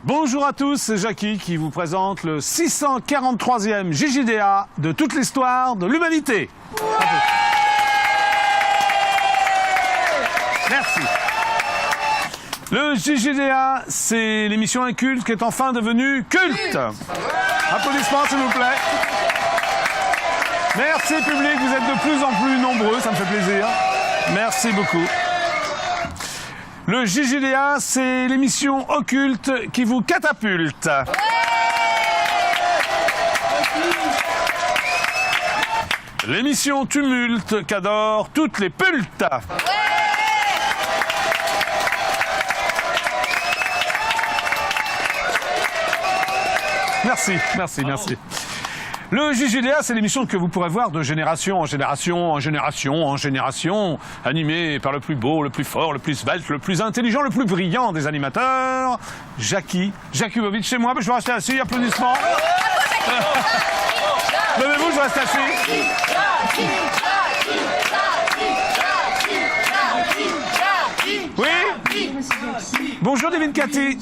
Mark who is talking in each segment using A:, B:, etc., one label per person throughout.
A: Bonjour à tous, c'est Jackie qui vous présente le 643e JJDA de toute l'histoire de l'humanité. Merci. Le JJDA, c'est l'émission inculte qui est enfin devenue culte. Applaudissements s'il vous plaît. Merci public, vous êtes de plus en plus nombreux, ça me fait plaisir. Merci beaucoup. Le JJDA, c'est l'émission occulte qui vous catapulte. L'émission tumulte qu'adorent toutes les pultes. Merci, merci, merci. Le JJDA, c'est l'émission que vous pourrez voir de génération en génération, en génération, en génération, animée par le plus beau, le plus fort, le plus svelte, le plus intelligent, le plus brillant des animateurs, Jackie Jakubowicz. Chez moi, je vais rester assis, applaudissements. Levez-vous, je reste assis. Oui. Bonjour, Devine Cathy.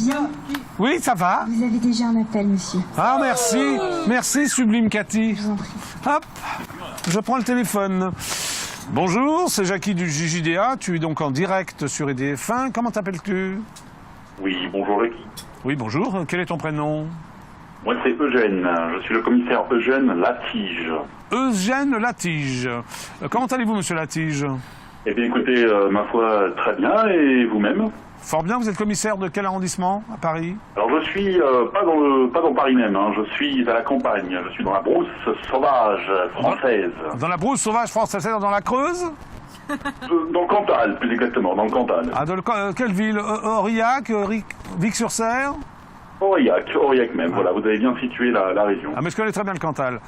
A: Oui, ça va?
B: Vous avez déjà un appel, monsieur.
A: Ah, merci. Merci, sublime Cathy.
B: Je vous en prie.
A: Hop, je prends le téléphone. Bonjour, c'est Jackie du JJDA. Tu es donc en direct sur EDF1. Comment t'appelles-tu?
C: Oui, bonjour Jackie.
A: Oui, bonjour. Quel est ton prénom?
C: Moi c'est Eugène. Je suis le commissaire Eugène Latige.
A: Eugène Latige. Comment allez-vous, monsieur Latige?
C: Eh bien écoutez, ma foi, très bien. Et vous-même?
A: Fort bien, vous êtes commissaire de quel arrondissement à Paris?
C: Alors je suis pas dans Paris même, hein. Je suis à la campagne, je suis dans la brousse sauvage française.
A: Dans la brousse sauvage française, dans la Creuse?
C: Dans le Cantal, plus exactement, dans le Cantal.
A: Ah, quelle ville? Aurillac, Vic-sur-Serre?
C: Aurillac même, voilà, vous avez bien situé la région.
A: Ah, mais je connais très bien le Cantal.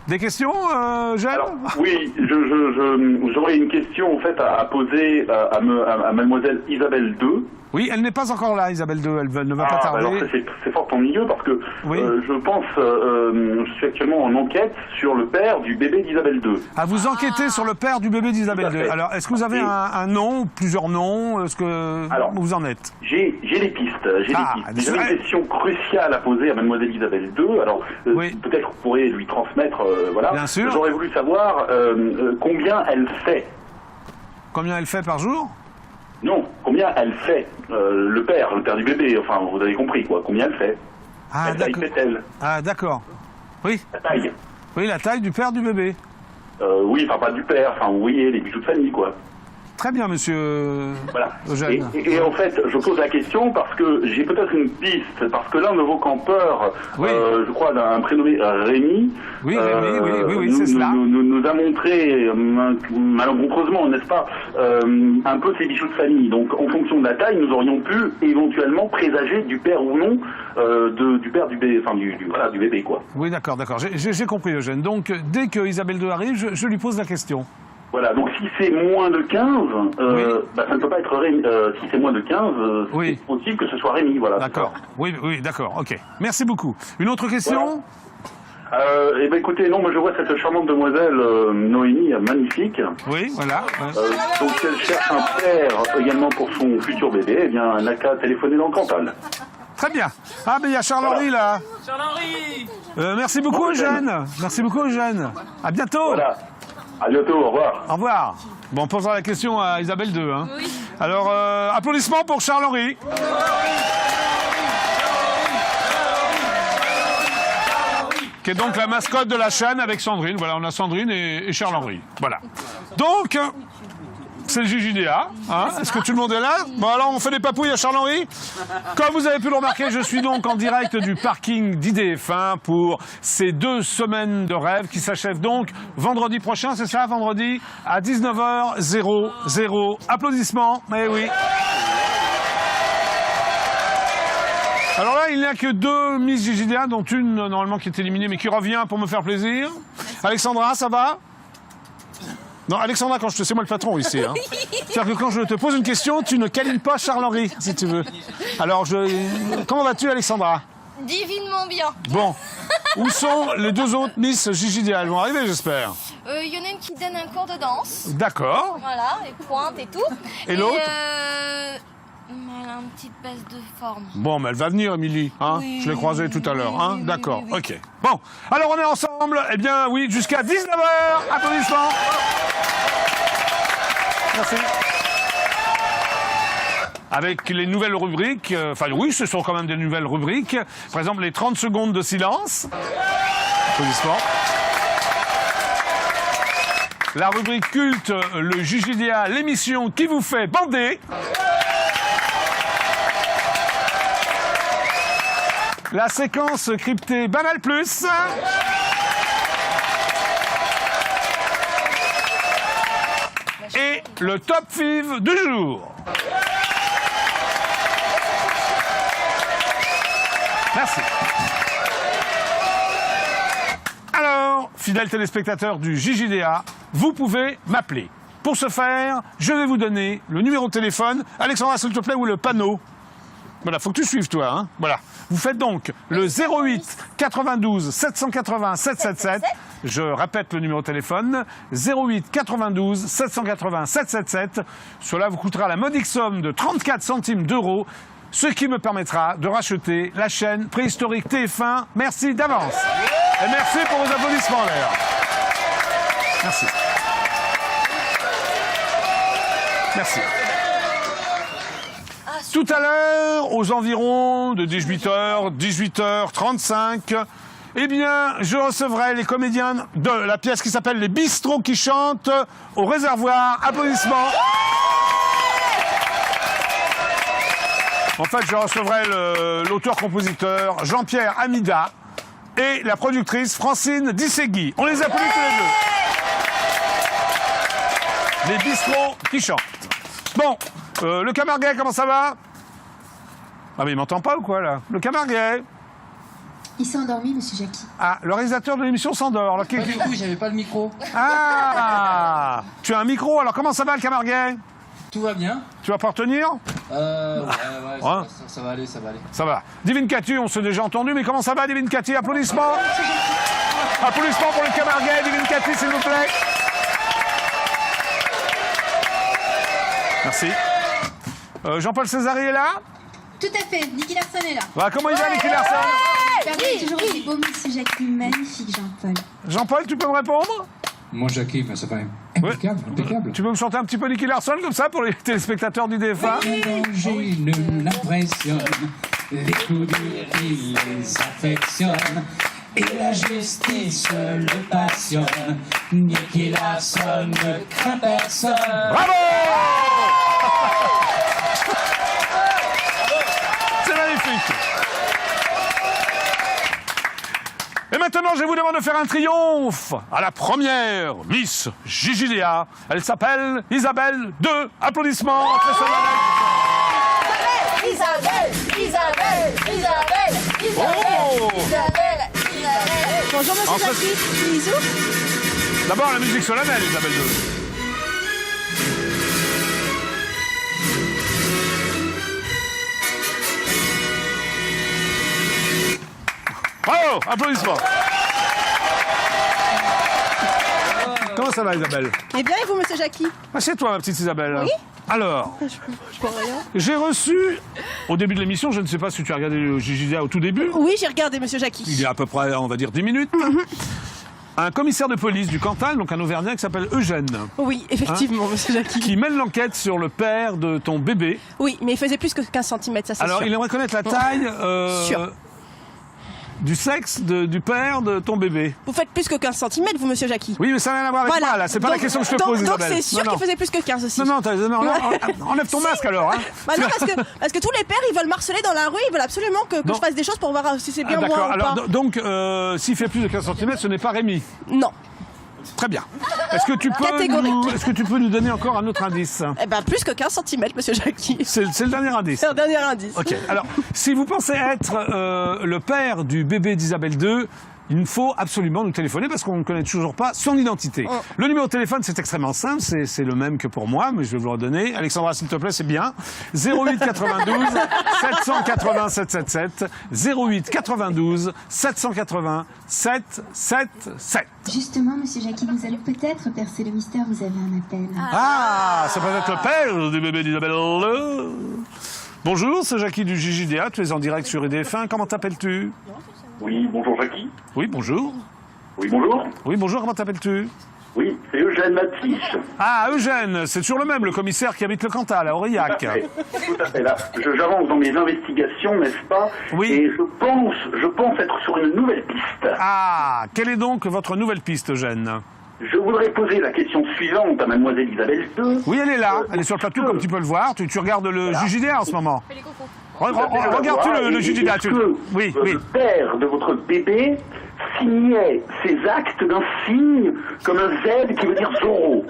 A: Des questions, Jeanne?
C: Alors, oui, j'aurais une question en fait à poser à mademoiselle Isabelle II.
A: Oui, elle n'est pas encore là, Isabelle II, elle ne va pas tarder.
C: Alors c'est fort ennuyeux parce que
A: oui.
C: Je pense, je suis actuellement en enquête sur le père du bébé d'Isabelle II.
A: Ah, vous enquêtez sur le père du bébé d'Isabelle II. Alors, est-ce que vous avez un nom ou plusieurs noms? Alors, où vous en êtes?
C: J'ai des pistes. J'ai une question cruciale à poser à mademoiselle Isabelle II. Alors,
A: oui.
C: peut-être vous pourrez lui transmettre, voilà.
A: Bien sûr.
C: J'aurais voulu savoir combien elle fait.
A: Combien elle fait par jour?
C: Non, combien elle fait, le père du bébé, enfin, vous avez compris, quoi, combien elle fait.
A: Ah,
C: quelle taille fait-elle?
A: Ah, d'accord. Oui.
C: La taille.
A: Oui, la taille du père du bébé.
C: Oui, enfin, pas du père, enfin, vous voyez, les bijoux de famille, quoi.
A: Très bien, monsieur
C: voilà.
A: Eugène.
C: Et en fait, je pose la question parce que j'ai peut-être une piste, parce que l'un de vos campeurs,
A: oui.
C: Je crois d'un prénommé Rémi,
A: oui, oui, c'est cela.
C: Nous a montré, malencontreusement, n'est-ce pas, un peu ses bijoux de famille. Donc, en fonction de la taille, nous aurions pu éventuellement présager du père ou non du père du bébé, enfin du bébé, quoi.
A: Oui, d'accord. J'ai compris, Eugène. Donc, dès que Isabelle II arrive, je lui pose la question.
C: Voilà, donc si c'est moins de 15,
A: oui.
C: Ça ne peut pas être Rémi. Si c'est moins de 15,
A: oui.
C: c'est possible que ce soit Rémi, voilà.
A: D'accord, oui, d'accord, ok. Merci beaucoup. Une autre question?
C: Voilà. Eh bien écoutez, non, moi je vois cette charmante demoiselle Noémie, magnifique.
A: Oui, voilà.
C: Donc si elle cherche un père également pour son futur bébé, eh bien elle n'a qu'à téléphoner dans le Cantal.
A: Très bien. Ah, mais il y a Charles-Henri là.
D: Charles-Henri.
A: Merci beaucoup, Eugène. Merci beaucoup, Eugène. À bientôt.
C: Voilà. À bientôt, au revoir.
A: Au revoir. Bon, on posera la question à Isabelle II. Hein. Oui. Alors, applaudissements pour Charles-Henri. Qui est donc la mascotte de la chaîne avec Sandrine. Voilà, on a Sandrine et Charles-Henri. Voilà. Donc, c'est le JJDA. Hein. Est-ce que tout le monde est là? Bon, alors, on fait des papouilles à Charles-Henri. Comme vous avez pu le remarquer, je suis donc en direct du parking d'IDF1 pour ces 2 semaines de rêve qui s'achèvent donc vendredi prochain, c'est ça, vendredi, à 19h00. Applaudissements, eh oui. Alors là, il n'y a que 2 Miss JJDA, dont une, normalement, qui est éliminée, mais qui revient pour me faire plaisir. Alexandra, ça va? Non, Alexandra, c'est moi le patron ici. Hein. C'est-à-dire que quand je te pose une question, tu ne câlines pas Charles-Henri, si tu veux. Alors, comment vas-tu, Alexandra?
B: Divinement bien.
A: Bon. Où sont les deux autres Miss Gigi-Dia? Elles vont arriver, j'espère.
B: Il y en a une qui donne un cours de danse.
A: D'accord.
B: Voilà, les pointes et tout.
A: Et l'autre
B: elle a une petite baisse de forme.
A: Bon, mais elle va venir, Émilie. Hein
B: Oui,
A: je l'ai croisée tout à l'heure. Hein
B: oui,
A: d'accord,
B: oui.
A: ok. Bon, alors on est ensemble. Eh bien, oui, jusqu'à 19h. Applaudissements. Merci. Avec les nouvelles rubriques, enfin oui, ce sont quand même des nouvelles rubriques. Par exemple, les 30 secondes de silence. Applaudissements. La rubrique culte, le Gigi-Dia, l'émission qui vous fait bander. La séquence cryptée Banal Plus. Et le top five du jour. Merci. Alors, fidèles téléspectateurs du Gigi-Dia, vous pouvez m'appeler. Pour ce faire, je vais vous donner le numéro de téléphone. Alexandra, s'il te plaît, ou le panneau. Voilà, faut que tu suives, toi. Hein. Voilà. Vous faites donc le 08 92 780 777. Je répète le numéro de téléphone. 08 92 780 777. Cela vous coûtera la modique somme de 34 centimes d'euros, ce qui me permettra de racheter la chaîne préhistorique TF1. Merci d'avance. Et merci pour vos applaudissements, d'ailleurs. Merci. Merci. Tout à l'heure, aux environs de 18h, 18h35, eh bien, je recevrai les comédiens de la pièce qui s'appelle Les Bistrots qui chantent au réservoir. Applaudissements. En fait, je recevrai l'auteur-compositeur Jean-Pierre Amida et la productrice Francine Dissegui. On les applaudit tous les deux. Les Bistrots qui chantent. Bon, le Camarguais, comment ça va? Ah mais il m'entend pas ou quoi là? Le Camarguais.
D: Il s'est endormi, monsieur Jackie.
A: Ah, le réalisateur de l'émission s'endort.
E: Pas du tout, j'avais pas le micro.
A: Ah, tu as un micro, alors comment ça va le Camarguais?
E: Tout va bien.
A: Tu vas pas retenir?
E: Ouais,
A: Hein
E: ça va aller, ça va aller.
A: Ça va. Divine Cathy, on s'est déjà entendu, mais comment ça va Divine Cathy? Applaudissements. Applaudissements pour le Camarguais, Divine Cathy, s'il vous plaît. Merci. Jean-Paul Césari est là?
D: Tout à fait, Nicky Larson est là.
A: Bah, comment il va, Nicky Larson?
D: Permettez toujours aussi beau, monsieur Jackie. Magnifique, Jean-Paul.
A: Jean-Paul, tu peux me répondre?
F: Moi, Jackie, ben, ça va impeccable, impeccable.
A: Tu peux me chanter un petit peu Nicky Larson comme ça pour les téléspectateurs du DFA?
F: Les dangers ne l'impressionnent, les coups durs qui les affectionnent, et la justice le passionne. Nicky Larson ne craint personne.
A: Bravo! C'est magnifique. Et maintenant, je vous demande de faire un triomphe à la première Miss Gigi-Dia. Elle s'appelle Isabelle II. Applaudissements. Très solennels.
B: Isabelle.
A: Oh!
B: Bonjour, monsieur Jackie. Bisous.
A: D'abord, la musique solennelle, Isabelle II. Bravo, applaudissements. Comment ça va, Isabelle?
G: Eh bien, et vous, monsieur Jackie?
A: Assieds-toi, ma petite Isabelle.
G: Oui.
A: Alors,
G: Je vois rien.
A: j'ai reçu, au début de l'émission, je ne sais pas si tu as regardé le Gigi-Dia au tout début,
G: Oui, j'ai regardé, monsieur Jackie.
A: il y a à peu près, on va dire, 10 minutes, un commissaire de police du Cantal, donc un Auvergnat qui s'appelle Eugène,
G: Oui, effectivement, monsieur Jackie.
A: qui mène l'enquête sur le père de ton bébé.
G: Oui, mais il faisait plus que 15 cm, ça c'est
A: Alors,
G: sûr.
A: il aimerait connaître la taille
G: Sûr.
A: du sexe du père de ton bébé.
G: Vous faites plus que 15 cm, vous, monsieur Jackie.
A: Oui, mais ça n'a rien à voir avec moi, là. C'est pas la question que je te pose,
G: donc
A: Isabelle.
G: c'est sûr
A: Non, non.
G: qu'il faisait plus que 15 aussi.
A: Non, enlève ton masque, alors. Hein.
G: Bah non, parce que tous les pères, ils veulent marceler dans la rue, ils veulent absolument que je fasse des choses pour voir si c'est bien moi
A: D'accord.
G: ou
A: Alors,
G: pas.
A: donc, s'il fait plus de 15 cm, ce n'est pas Rémi.
G: Non.
A: Très bien. Est-ce que tu peux nous donner encore un autre indice?
G: Eh ben, plus que 15 cm, monsieur Jackie.
A: C'est le dernier indice.
G: C'est un dernier indice.
A: Ok. Alors, si vous pensez être le père du bébé d'Isabelle II, il faut absolument nous téléphoner parce qu'on ne connaît toujours pas son identité. Le numéro de téléphone, c'est extrêmement simple, c'est le même que pour moi, mais je vais vous le redonner. Alexandra, s'il te plaît, c'est bien. 08 92 780 777. 08 92 780 777.
D: Justement, monsieur Jackie, vous allez peut-être percer le mystère, vous avez un appel.
A: Ah, ça peut être le père du bébé d'Isabelle. Bonjour, c'est Jackie du JJDA, tu es en direct sur EDF1, comment t'appelles-tu?
C: Oui, bonjour Jackie.
A: Oui, bonjour.
C: Oui, bonjour.
A: Oui, bonjour, comment t'appelles-tu?
C: Oui, c'est Eugène Matisse.
A: Ah, Eugène, c'est toujours le même, le commissaire qui habite le Cantal, à Aurillac.
C: Tout à fait, là. J'avance dans mes investigations, n'est-ce pas?
A: Oui.
C: Et je pense être sur une nouvelle piste.
A: Ah, quelle est donc votre nouvelle piste, Eugène?
C: Je voudrais poser la question suivante à mademoiselle Isabelle II.
A: Oui, elle est là, elle est sur le plateau, comme tu peux le voir. Tu regardes le JJDA en ce moment. Regarde-tu le JJDA? Oui, oui.
C: Le père de votre bébé signait ses actes d'un signe comme un Z qui veut dire Zorro.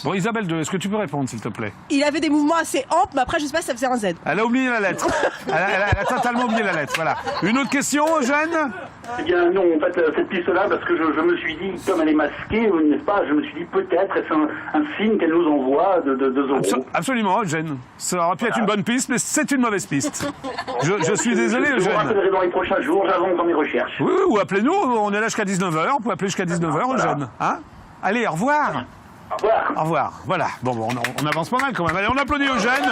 A: Bon, Isabelle II, est-ce que tu peux répondre, s'il te plaît?
G: Il avait des mouvements assez amples, mais après, je sais pas si ça faisait un Z.
A: Elle a oublié la lettre. Elle a totalement oublié la lettre, voilà. Une autre question, Eugène?
C: Eh bien non, en fait, cette piste-là, parce que je me suis dit, comme elle est masquée, n'est-ce pas, je me suis dit peut-être est-ce un signe qu'elle nous envoie de Zorro.
A: Absolument, Eugène. Ça aurait pu être une bonne piste, mais c'est une mauvaise piste. Je suis désolé,
C: Je vous
A: Eugène.
C: rappellerai dans les prochains jours, j'avance dans mes recherches.
A: Oui, ou appelez-nous, on est là jusqu'à 19h, on peut appeler jusqu'à 19h, Eugène. Hein? Allez, au revoir.
C: Au revoir.
A: Au revoir, voilà. Bon, on avance pas mal quand même. Allez, on applaudit Eugène,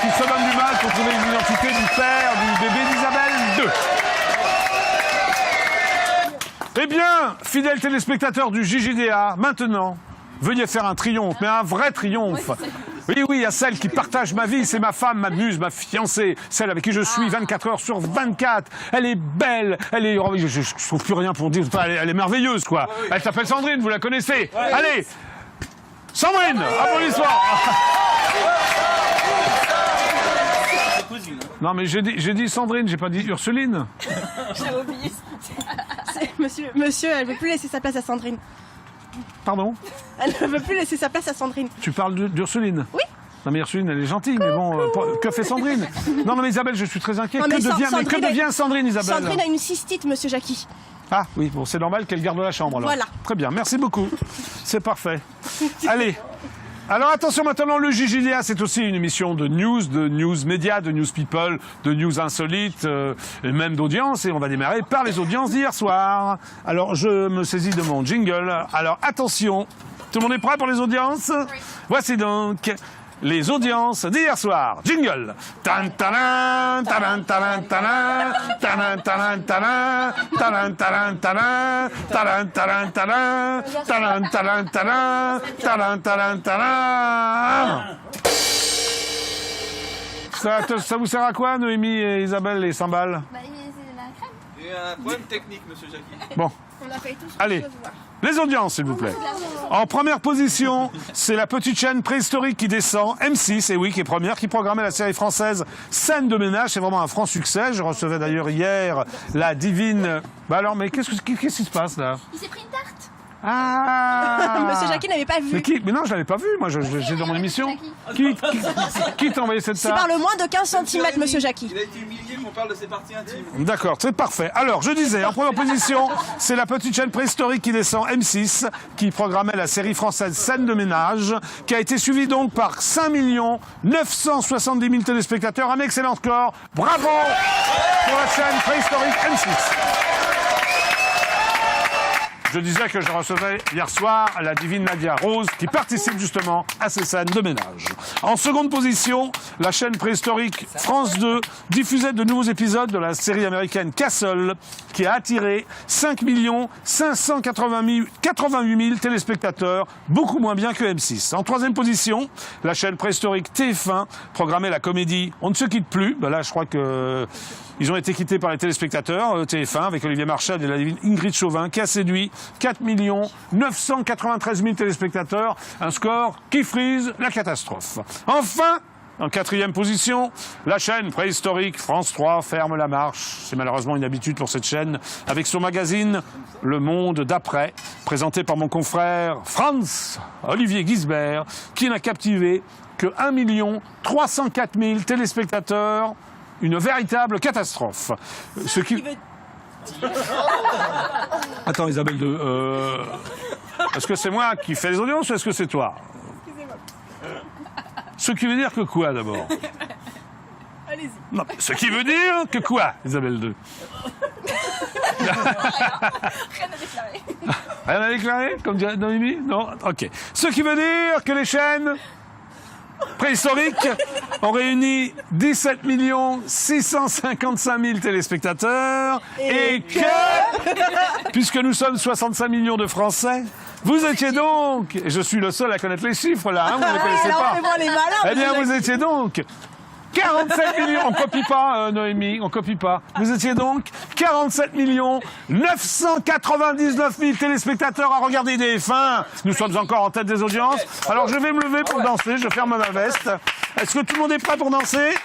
A: qui se donne du mal pour trouver l'identité du père du bébé d'Isabelle II. Eh bien, fidèles téléspectateurs du JJDA, maintenant, veuillez faire un triomphe, mais un vrai triomphe. Oui, à celle qui partage ma vie, c'est ma femme, ma muse, ma fiancée, celle avec qui je suis 24 heures sur 24. Elle est belle, elle est... Je trouve plus rien pour dire, elle est merveilleuse, quoi. Elle s'appelle Sandrine, vous la connaissez. Allez, Sandrine, applaudissements. Non, mais j'ai dit Sandrine, j'ai pas dit Ursuline.
B: J'avais oublié.
G: Monsieur, elle veut plus laisser sa place à Sandrine.
A: Pardon?
G: Elle ne veut plus laisser sa place à Sandrine.
A: Tu parles d'Ursuline?
G: Oui.
A: Non mais Ursuline, elle est gentille, mais bon, que fait Sandrine? Non mais Isabelle, je suis très inquiet.
G: Non, mais
A: Que devient Sandrine, Isabelle?
G: Sandrine a une cystite, monsieur Jackie.
A: Ah oui, bon, c'est normal qu'elle garde la chambre alors.
G: Voilà.
A: Très bien, merci beaucoup. C'est parfait. Allez. Alors attention maintenant, le JJDA, c'est aussi une émission de news médias, de news people, de news insolites, et même d'audience. Et on va démarrer par les audiences d'hier soir. Alors je me saisis de mon jingle. Alors attention, tout le monde est prêt pour les audiences? Voici donc les audiences d'hier soir. Jingle. Tan tanan, tanan tanan tanan, tanan tanan tanan, tanan tanan tanan, tanan tanan tanan, tanan tanan tanan, tanan tanan tanan. Ça vous sert à quoi, Noémie et Isabelle et Sambal?
B: Bah, c'est la crème.
H: Il y a un problème technique, monsieur Jackie.
A: Bon.
B: On a fait tous.
A: Allez, les audiences, s'il vous plaît. En première position, c'est la petite chaîne préhistorique qui descend, M6, et oui, qui est première, qui programmait la série française Scène de ménage. C'est vraiment un franc succès. Je recevais d'ailleurs hier la divine... Bah alors, mais qu'est-ce qui se passe, là?
B: Il s'est pris une tarte.
A: Ah
G: Monsieur Jackie n'avait pas vu.
A: Mais non, je l'avais pas vu, moi, j'ai dans mon émission. Qui t'a envoyé cette
G: C'est
A: tarte?
G: par le moins de 15 cm, monsieur Jackie.
H: Il a été humilié qu'on parle de ses parties intimes.
A: D'accord, c'est parfait. Alors, je disais, en première position, c'est la petite chaîne préhistorique qui descend, M6, qui programmait la série française Scène de ménage, qui a été suivie donc par 5 970 000 téléspectateurs. Un excellent score. Bravo pour la chaîne préhistorique M6. Je disais que je recevais hier soir la divine Nadia Rose qui participe justement à ces scènes de ménage. En seconde position, la chaîne préhistorique France 2 diffusait de nouveaux épisodes de la série américaine Castle qui a attiré 5 588 000 téléspectateurs, beaucoup moins bien que M6. En troisième position, la chaîne préhistorique TF1 programmait la comédie On ne se quitte plus. Ben là, je crois que ils ont été quittés par les téléspectateurs, TF1, avec Olivier Marchal et la divine Ingrid Chauvin, qui a séduit 4 993 000 téléspectateurs. Un score qui frise la catastrophe. Enfin, en quatrième position, la chaîne préhistorique France 3 ferme la marche. C'est malheureusement une habitude pour cette chaîne, avec son magazine Le Monde d'après, présenté par mon confrère Franz Olivier Gisbert, qui n'a captivé que 1 304 000 téléspectateurs. Une véritable catastrophe. Attends, Isabelle II, est-ce que c'est moi qui fais les audiences ou est-ce que c'est toi? Ce qui veut dire que quoi, d'abord?
G: Allez-y.
A: Non, ce qui veut dire que quoi, Isabelle II?
G: Rien à déclarer.
A: Rien à déclarer, comme dirait Noémie? Non? Ok. Ce qui veut dire que les chaînes préhistoriques ont réuni 17 655 000 téléspectateurs et que, puisque nous sommes 65 millions de Français, vous étiez donc, et je suis le seul à connaître les chiffres là, hein, vous ne les connaissez
G: Alors,
A: pas.
G: fais-moi les malins.
A: Eh bien, vous étiez donc 47 millions, on copie pas, Noémie, on copie pas. Vous étiez donc 47 999 000 téléspectateurs à regarder TF1. Nous sommes encore en tête des audiences. Alors je vais me lever pour danser, je ferme ma veste. Est-ce que tout le monde est prêt pour danser?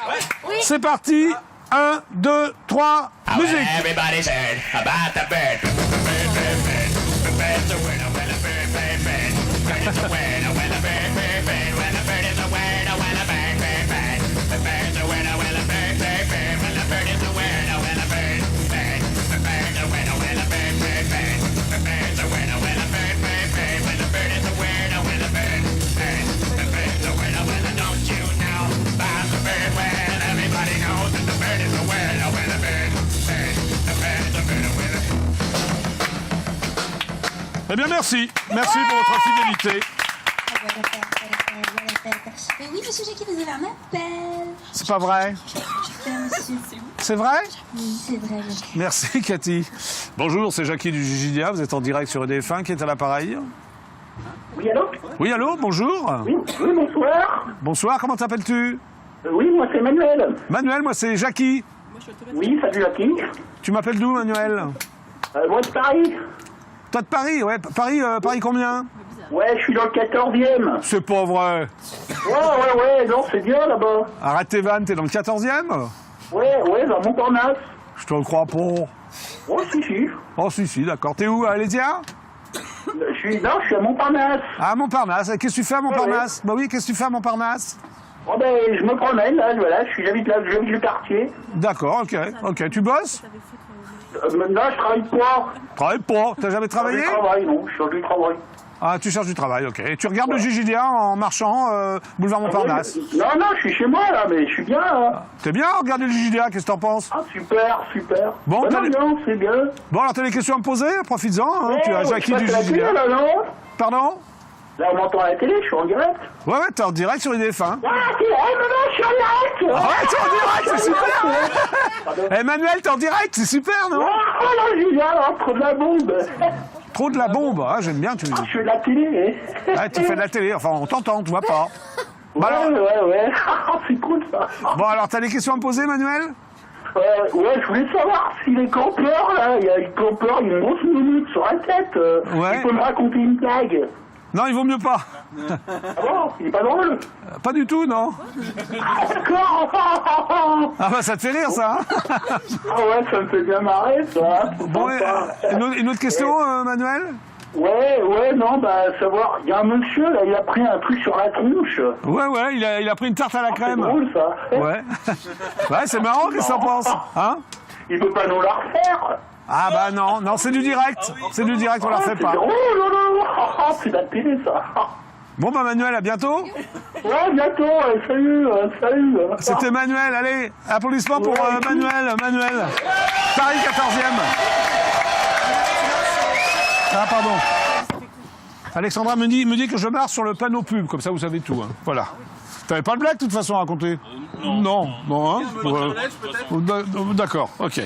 A: Oui. C'est parti. 1, 2, 3, musique.
I: Everybody's heard about the bird. Bird, bird, bird. The bird's a winner, well, a bird, bird, bird. Bird is a winner, well, a bird, bird, bird. Well, a bird is a winner, well, a bird, bird, bird. The bird's a winner, well, a bird, bird, bird. Well, a bird is a winner, well, a bird, bird. The bird's a winner, well, a bird, bird, bird. The bird's a winner, well, a bird, bird, bird. Well, the bird is a winner, well, a bird, bird. The bird's a winner, well, don't you know about the bird? Well, everybody knows that the bird is a winner, well, a bird, bird. The bird's a winner, well, a
A: Eh bien, merci. Merci pour votre fidélité.
D: Mais oui, monsieur Jackie, vous avez un appel.
A: C'est pas vrai?
D: Monsieur.
A: C'est vrai?
D: Oui, c'est vrai, Jackie.
A: Merci, Cathy. Bonjour, c'est Jackie du JJDA. Vous êtes en direct sur EDF1. Qui est à l'appareil?
C: Oui, allô?
A: Oui, allô, bonjour.
C: Oui, bonsoir.
A: Bonsoir, comment t'appelles-tu?
C: Oui, moi c'est Manuel.
A: Manuel, moi c'est Jackie.
C: Oui, salut Jackie.
A: Tu m'appelles d'où, Manuel?
C: Moi de Paris.
A: Toi de Paris, ouais. Paris combien?
C: Ouais, je suis dans le 14e.
A: C'est pas vrai.
C: Ouais, non, c'est bien là-bas.
A: Arrête tes vannes, t'es dans le 14e?
C: Ouais, dans Montparnasse.
A: Je te le crois pas.
C: Oh, si.
A: Oh, si, d'accord. T'es où, à Alésia?
C: Je suis à Montparnasse.
A: Ah, Montparnasse. Qu'est-ce que tu fais à Montparnasse? Bah oui, qu'est-ce que tu fais à Montparnasse?
C: Oh ben, je me promène, là, voilà, j'habite le quartier.
A: D'accord, ok. Tu bosses?
C: Maintenant, je travaille pas.
A: Travaille pas. T'as jamais travaillé?
C: Je travaille, non, je cherche du travail.
A: Ah, tu cherches du travail, ok. Et tu regardes le JJDA en marchant boulevard Montparnasse?
C: Non, je suis chez moi, là, mais je suis bien, là.
A: T'es bien à regarder le JJDA, qu'est-ce que t'en penses?
C: Ah, super.
A: Bon,
C: non, c'est bien.
A: Bon, alors t'as des questions à me poser? Profites-en, hein. Tu as Jackie du
C: la télé,
A: JJDA.
C: là, non?
A: Pardon?
C: Là, on m'entend à la télé, je suis en direct.
A: Ouais, t'es en direct sur EDF1.
C: Ah, non, je suis en direct.
A: Ah ouais, t'es en direct, c'est super. Emmanuel, t'es en direct, c'est super, non?
C: Oh là, Julien, trop de la bombe.
A: Trop de la bombe, ah, j'aime bien.
C: Je fais de la télé.
A: Ouais, tu fais de la télé, enfin, on t'entend, tu vois pas.
C: Ouais. C'est cool, ça.
A: Bon, alors, t'as des questions à me poser, Emmanuel?
C: Ouais, je voulais savoir si les campeurs, là, il y a un campeur, il a une grosse minute sur la tête.
A: Ouais.
C: Il peut me raconter une blague.
A: Non, il vaut mieux pas.
C: Ah bon, il est pas drôle.
A: Pas du tout, non.
C: Ah, d'accord.
A: Ah bah, ça te fait rire, ça, hein?
C: Ah ouais, ça me fait bien marrer, ça.
A: Bon, une autre question, Manuel?
C: Ouais, non, savoir, il y a un monsieur, là, il a pris un truc sur la tronche.
A: Ouais, il a pris une tarte à la crème.
C: C'est drôle, ça.
A: Ouais. Ouais, c'est marrant, qu'est-ce que t'en penses? Hein?
C: Il peut pas nous la refaire.
A: Ah bah non, c'est du direct. C'est du direct, on la fait pas.
C: C'est drôle, c'est de la télé, ça.
A: Bon bah Manuel, à bientôt.
C: Ouais, bientôt, salut.
A: C'était Manuel, allez, applaudissements pour Manuel. Paris 14e. Ah pardon. Alexandra me dit que je marche sur le panneau pub, comme ça vous savez tout. Hein. Voilà. T'avais pas de blague de toute façon à raconter? Non, hein. D'accord, ok.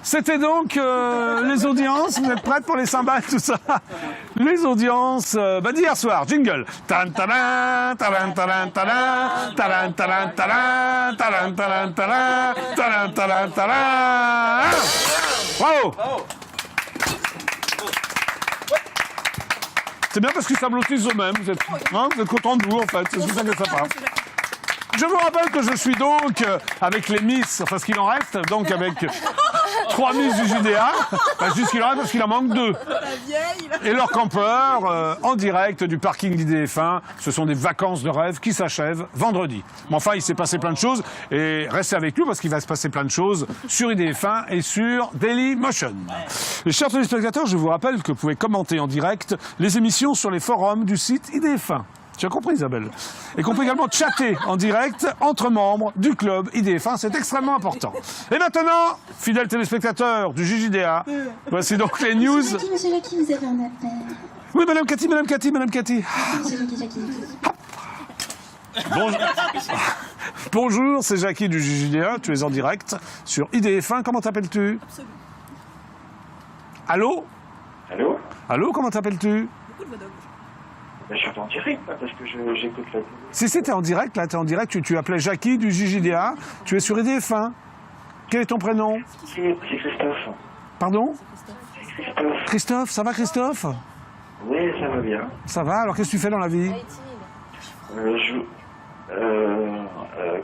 A: C'était donc les audiences. Vous êtes prêtes pour les cymbales, tout ça? Les audiences d'hier soir. Jingle. Taran-taran, taran-taran, taran, taran-taran, taran, taran-taran, taran, taran-taran, taran. Bravo. C'est bien parce qu'ils s'applaudissent eux-mêmes. Vous êtes contents de vous, en fait. C'est ça que ça passe. Je vous rappelle que je suis donc avec les Miss, enfin ce qu'il en reste, donc avec 3 Miss du JDA. Bah, juste qu'il en reste parce qu'il en manque 2. Et leur campeur, en direct du parking d'IDF1. Ce sont des vacances de rêve qui s'achèvent vendredi. Mais enfin, il s'est passé plein de choses. Et restez avec nous parce qu'il va se passer plein de choses sur IDF1 et sur Dailymotion. Les chers téléspectateurs, je vous rappelle que vous pouvez commenter en direct les émissions sur les forums du site IDF1. Tu as compris, Isabelle? Et qu'on peut également chatter en direct entre membres du club IDF1, c'est extrêmement important. Et maintenant, fidèles téléspectateurs du JJDA, voici donc les news.
D: Monsieur Jackie, vous avez un appel.
A: Oui, Madame Cathy, Madame Cathy, Madame Cathy.
D: Monsieur Jackie.
A: Bonjour, bonjour, c'est Jackie du JJDA, tu es en direct sur IDF1, comment t'appelles-tu? Allô?
C: Allô?
A: Allô, comment t'appelles-tu?
C: Je suis en direct, là, parce que j'écoute la télé.
A: Si, t'es en direct, là, t'es en direct, tu appelais Jackie du JJDA, tu es sur IDF1. Quel est ton prénom?
C: C'est Christophe.
A: Pardon?
C: C'est Christophe.
A: Christophe, ça va Christophe?
C: Oui, ça va bien.
A: Ça va, alors qu'est-ce que tu fais dans la vie?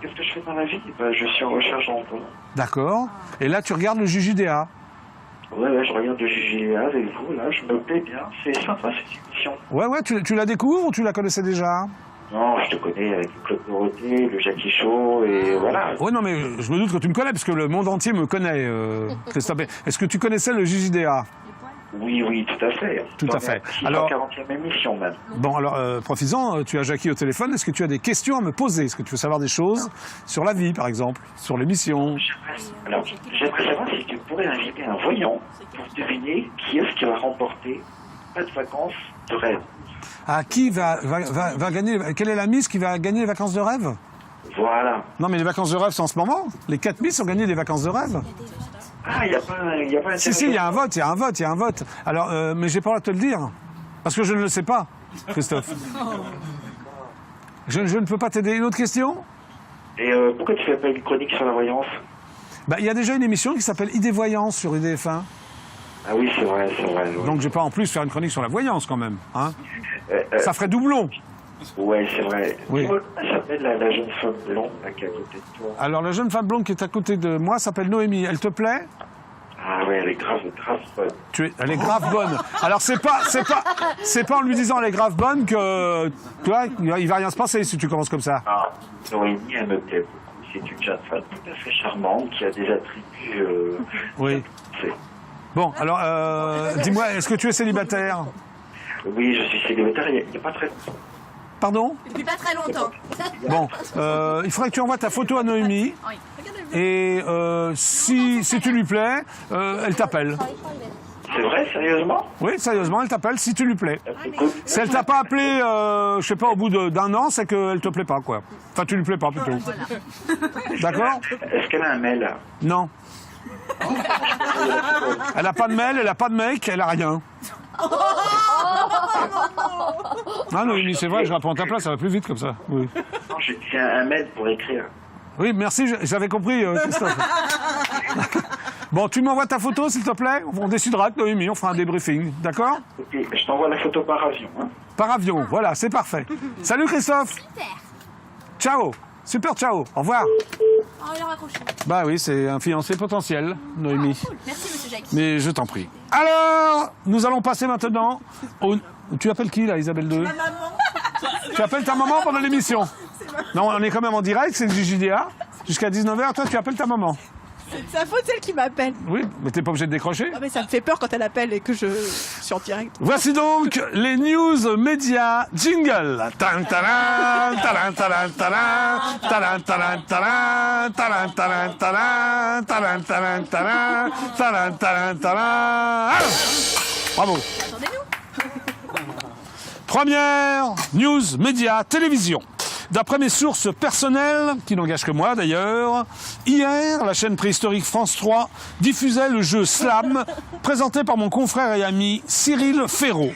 C: Qu'est-ce que je fais dans la vie? Je suis en recherche d'emploi.
A: D'accord. Et là, tu regardes le JJDA.
C: Ouais, je regarde le JJDA avec vous, là, je me plais bien. C'est sympa, cette émission.
A: Ouais, tu la découvres ou tu la connaissais déjà?
C: Non, je te connais avec le Club Dorothée, le Jackie Show, et voilà.
A: Ouais, non, mais je me doute que tu me connais, parce que le monde entier me connaît, Christophe. Est-ce que tu connaissais le JJDA?
C: Oui, tout à fait.
A: Tout à fait.
C: Alors, 40e émission, même.
A: Bon, alors, profites-en, tu as Jackie au téléphone. Est-ce que tu as des questions à me poser? Est-ce que tu veux savoir des choses sur la vie, par exemple, sur l'émission?
C: Alors, j'aimerais savoir si tu pourrais inviter un voyant pour deviner qui est-ce qui va remporter pas de vacances de rêve.
A: Ah, qui va gagner? Quelle est la Miss qui va gagner les vacances de rêve?
C: Voilà.
A: Non, mais les vacances de rêve, c'est en ce moment. Les 4 Miss ont gagné des vacances de rêve.
C: Ah, il n'y a pas un...
A: Si, il y a un vote. Alors, mais j'ai pas le droit de te le dire. Parce que je ne le sais pas, Christophe. Je ne peux pas t'aider. Une autre question?
C: Et pourquoi tu fais pas une chronique sur la voyance?
A: Bah, il y a déjà une émission qui s'appelle ID Voyance sur IDF1.
C: Ah oui, c'est vrai. Ouais.
A: Donc, je vais pas en plus faire une chronique sur la voyance, quand même. Hein. Ça ferait doublon.
C: Ouais, c'est vrai.
A: Oui.
C: Elle s'appelle la jeune femme blonde là, qui est à côté de toi.
A: Alors, la jeune femme blonde qui est à côté de moi s'appelle Noémie. Elle te plaît?
C: Ah ouais, elle est grave bonne.
A: Elle est grave bonne. Alors, c'est pas en lui disant elle est grave bonne que, tu vois, il va rien se passer si tu commences comme ça.
C: Ah, Noémie, elle me plaît beaucoup. C'est une jeune femme tout à fait charmante qui a des attributs...
A: Oui. Bon, alors, dis-moi, est-ce que tu es célibataire?
C: Oui, je suis célibataire, il n'y a pas très longtemps.
A: Pardon?
G: Depuis pas très longtemps.
A: Bon, il faudrait que tu envoies ta photo à Noémie. Et si tu lui plais, elle t'appelle.
C: C'est vrai, sérieusement?
A: Oui, sérieusement, elle t'appelle si tu lui plais.
C: Écoute,
A: Si elle t'a pas appelé, je sais pas, au bout d'un an, c'est qu'elle te plaît pas, quoi. Enfin, tu lui plais pas, plutôt. D'accord?
C: est-ce qu'elle a un mail?
A: Non. Elle a pas de mail, elle a pas de mec, elle a rien. Ah non, c'est vrai, je reprends ta place, ça va plus vite comme ça. Oui,
C: Non, j'ai un mail pour écrire.
A: oui, merci, j'avais compris, Christophe. Bon, tu m'envoies ta photo, s'il te plaît. On décidera avec Noémie, on fera un débriefing, d'accord?
C: Ok, je t'envoie la photo par avion. Hein.
A: Par avion, voilà, c'est parfait. Salut Christophe. Ciao. Super, ciao. Au revoir.
B: Oh, il a raccroché.
A: Bah oui, c'est un fiancé potentiel, Noémie.
B: Merci, monsieur Jackie.
A: Mais je t'en prie. Alors, nous allons passer maintenant au... Tu appelles qui, là, Isabelle 2?
G: Ma maman.
A: Tu appelles ta maman pendant l'émission? Non, on est quand même en direct, c'est le JJDA. Jusqu'à 19h, toi, tu appelles ta maman.
G: C'est de sa faute, celle qui m'appelle.
A: Oui, mais t'es pas obligé de décrocher.
G: Ah, mais ça me fait peur quand elle appelle et que je suis en direct.
A: Voici donc les news médias jingle. Tan, taran, taran, taran, taran, taran, taran, taran, taran, taran, taran, taran, taran, taran, taran, taran, taran. Alors, bravo. Première news médias télévision. D'après mes sources personnelles, qui n'engagent que moi d'ailleurs, hier, la chaîne préhistorique France 3 diffusait le jeu Slam, présenté par mon confrère et ami Cyril Ferraud.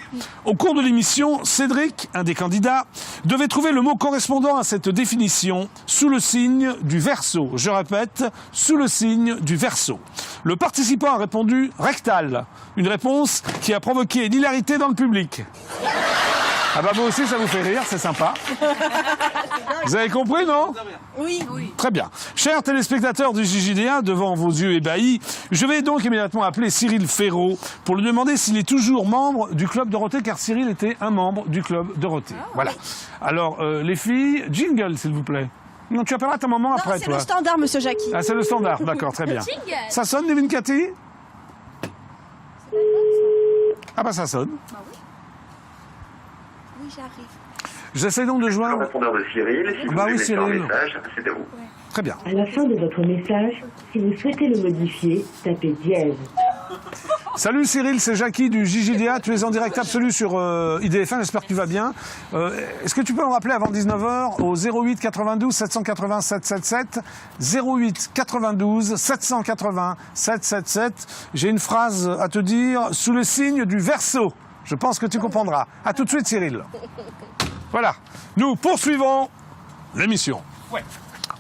A: Au cours de l'émission, Cédric, un des candidats, devait trouver le mot correspondant à cette définition sous le signe du Verseau. Je répète, sous le signe du Verseau. Le participant a répondu « rectal », une réponse qui a provoqué l'hilarité dans le public. Ah bah moi aussi ça vous fait rire, c'est sympa. Vous avez compris, non?
G: Oui.
A: Très bien. Chers téléspectateurs du JJD1, devant vos yeux ébahis, je vais donc immédiatement appeler Cyril Ferraud pour lui demander s'il est toujours membre du Club Dorothée, car Cyril était un membre du Club Dorothée. Voilà. Alors, les filles, jingle, s'il vous plaît. Non, tu appelleras ta maman après,
G: c'est
A: toi.
G: le standard, monsieur Jackie.
A: Ah, c'est le standard, d'accord, très bien.
B: Jingle.
A: Ça sonne, Nevin Cathy? Ah bah ça sonne.
B: Oui, j'arrive.
A: J'essaie donc de
C: Le
A: joindre...
C: répondeur de Cyril, si vous
A: Bah oui,
C: laissez un
A: Cyril.
C: message, c'est à vous.
A: Très bien.
J: À la fin de votre message, si vous souhaitez le modifier, tapez dièse.
A: Salut Cyril, c'est Jackie du JJDA. Tu es en direct absolu sur IDF1, j'espère que tu vas bien. Est-ce que tu peux me rappeler avant 19h au 08 92 780 777 08 92 780 777. J'ai une phrase à te dire sous le signe du Verseau. Je pense que tu comprendras. À tout de suite Cyril. Voilà, nous poursuivons l'émission.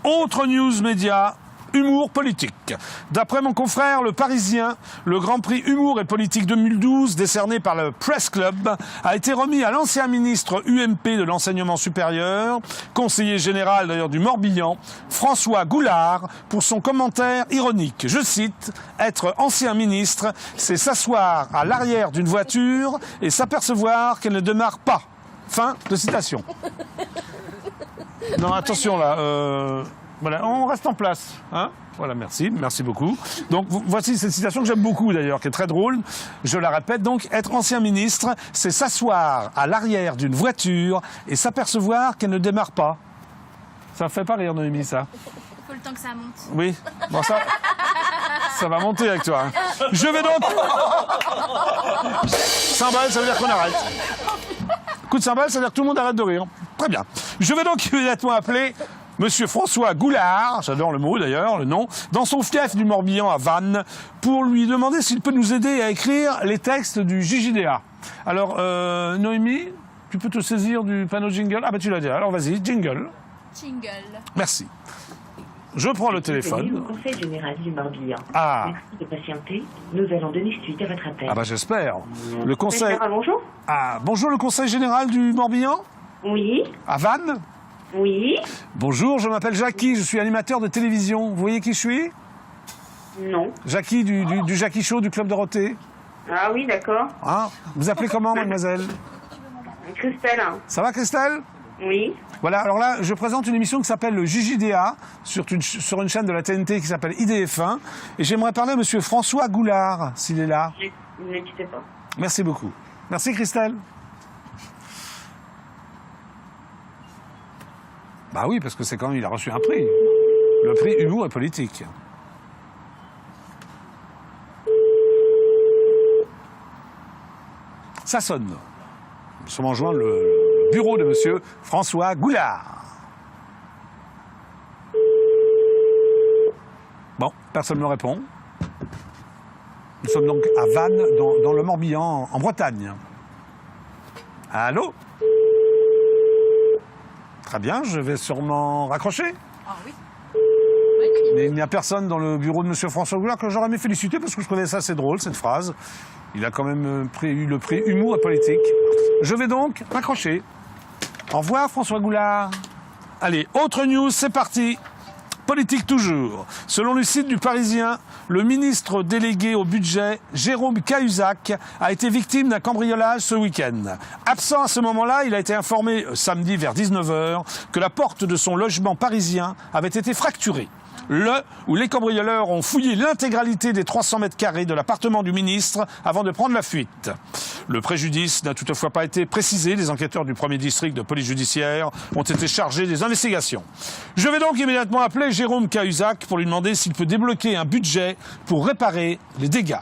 A: Autre news média, humour politique. D'après mon confrère Le Parisien, le Grand Prix Humour et Politique 2012, décerné par le Press Club, a été remis à l'ancien ministre UMP de l'Enseignement supérieur, conseiller général d'ailleurs du Morbihan, François Goulard, pour son commentaire ironique. Je cite, « Être ancien ministre, c'est s'asseoir à l'arrière d'une voiture et s'apercevoir qu'elle ne démarre pas. » Fin de citation. Non, attention là. Voilà, on reste en place. Hein, voilà, merci beaucoup. Donc voici cette citation que j'aime beaucoup d'ailleurs, qui est très drôle. Je la répète donc, être ancien ministre, c'est s'asseoir à l'arrière d'une voiture et s'apercevoir qu'elle ne démarre pas. Ça fait pas rire, Noémie, ça?
B: Faut le temps que ça monte.
A: Oui, bon ça va monter avec toi. Hein. Je vais donc... Cymbale, ça veut dire qu'on arrête. Coup de cymbale, ça veut dire que tout le monde arrête de rire. Très bien. Je vais donc immédiatement appeler Monsieur François Goulard, j'adore le mot d'ailleurs, le nom, dans son fief du Morbihan à Vannes, pour lui demander s'il peut nous aider à écrire les textes du JJDA. Alors, Noémie, tu peux te saisir du panneau jingle? Ah bah tu l'as dit, alors vas-y, jingle.
B: Jingle.
A: Merci. Je prends le
J: Bienvenue
A: téléphone.
J: au Conseil général du Morbihan.
A: Ah.
J: Merci de patienter. Nous allons donner suite à votre appel.
A: Ah bah j'espère. Le conseil...
J: Bonjour.
A: Ah, bonjour le conseil général du Morbihan?
J: Oui.
A: À Vannes?
J: Oui.
A: Bonjour, je m'appelle Jackie, je suis animateur de télévision. Vous voyez qui je suis?
J: Non.
A: Jackie du Jackie Show du Club Dorothée.
J: Ah oui, d'accord.
A: Hein? Vous appelez comment, mademoiselle?
J: Christelle.
A: Ça va, Christelle?
J: Oui.
A: Voilà, alors là, je présente une émission qui s'appelle le JJDA, sur une chaîne de la TNT qui s'appelle IDF1. Et j'aimerais parler à monsieur François Goulard, s'il est là.
J: Ne quittez pas.
A: Merci beaucoup. Merci, Christelle. Bah oui, parce que c'est quand même, il a reçu un prix. Le prix Humour et Politique. Ça sonne. Nous sommes en joindre le bureau de monsieur François Goulard. Bon, personne ne me répond. Nous sommes donc à Vannes, dans le Morbihan, en Bretagne. Allô? Très bien, je vais sûrement raccrocher.
B: Ah oui.
A: Mais il n'y a personne dans le bureau de monsieur François Goulard que j'aurais aimé féliciter parce que je trouvais ça assez drôle, cette phrase. Il a quand même eu le prix Humour et Politique. Je vais donc raccrocher. Au revoir François Goulard. Allez, autre news, c'est parti. Politique toujours. Selon le site du Parisien, le ministre délégué au budget, Jérôme Cahuzac, a été victime d'un cambriolage ce week-end. Absent à ce moment-là, il a été informé samedi vers 19h que la porte de son logement parisien avait été fracturée. Où les cambrioleurs ont fouillé l'intégralité des 300 mètres carrés de l'appartement du ministre avant de prendre la fuite. Le préjudice n'a toutefois pas été précisé. Les enquêteurs du 1er district de police judiciaire ont été chargés des investigations. Je vais donc immédiatement appeler Jérôme Cahuzac pour lui demander s'il peut débloquer un budget pour réparer les dégâts.